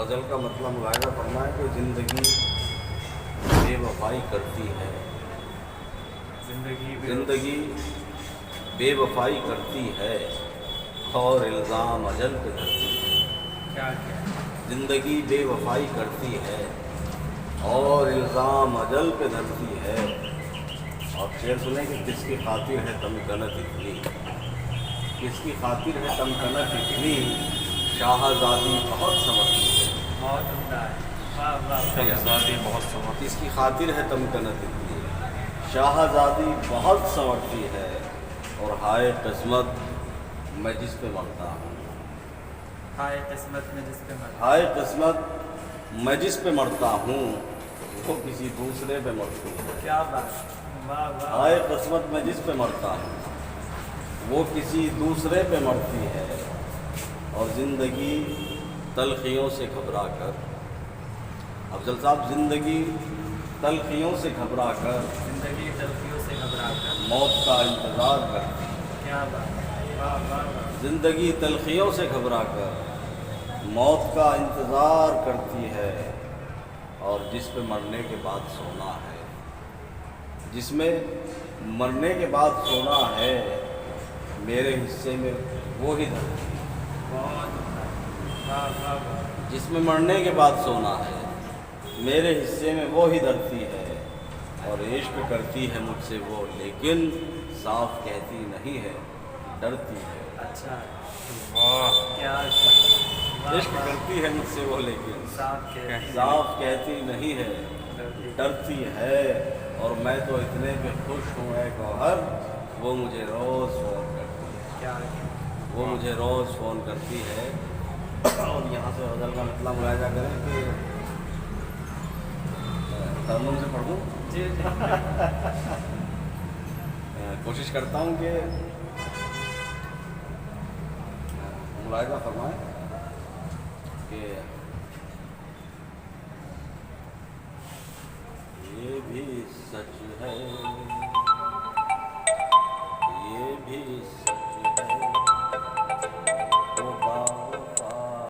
غزل کا مطلب ملاحظہ فرمائیں کہ زندگی بے وفائی کرتی ہے، زندگی بے وفائی کرتی ہے اور الزام اجل پہ دھرتی ہے۔ زندگی بے وفائی کرتی ہے اور الزام اجل پہ دھرتی ہے۔ اور شعر سنیں کہ کس کی خاطر ہے تمکنت اتنی، کس کی خاطر ہے تمکنت اتنی، شاہزادی بہت سنورتی ہے۔ شہزادی بہت سنورتی کس کی خاطر ہے تمکنت اتنی، شاہزادی بہت سنورتی ہے، اور ہائے قسمت میں جس پہ مرتا ہوں، ہائے قسمت میں جس پہ مرتا ہائے قسمت میں جس پہ مرتا ہوں وہ کسی دوسرے پہ مرتی ہے۔ کیا بات، واہ واہ، ہائے قسمت میں جس پہ مرتا ہوں وہ کسی دوسرے پہ مرتی ہے، اور زندگی تلخیوں سے گھبرا کر، افضل صاحب، زندگی تلخیوں سے گھبرا کر زندگی تلخیوں سے گھبرا کر، موت کا انتظار کرتی ہے۔ کیا بات، واہ واہ واہ، زندگی تلخیوں سے گھبرا کر موت کا انتظار کرتی ہے، اور جس پہ مرنے کے بعد سونا ہے، جس میں مرنے کے بعد سونا ہے، میرے حصے میں وہی دھرتی ہے۔ بہت عمدہ، واہ واہ واہ، جس میں مرنے کے بعد سونا ہے، میرے حصے میں وہی دھرتی ہے، اور عشق کرتی ہے مجھ سے وہ، لیکن صاف کہتی نہیں ہے، ڈرتی ہے۔ اچھا، واہ، کیا واہ عشق واہ، کرتی ہے مجھ سے وہ، لیکن صاف کہتی صاف کہتی نہیں ہے، ڈرتی، ڈرتی ہے، اور میں تو اتنے پہ خوش ہوں اے گوہر، وہ مجھے روز فون کرتی ہے، کیا وہ مجھے روز فون کرتی ہے۔ اور یہاں سے غزل کا مطلب ملاحظہ کریں کہ ترنم سے پڑھ دوں، جی جی، کوشش کرتا ہوں کہ ملاحظہ فرمائیں۔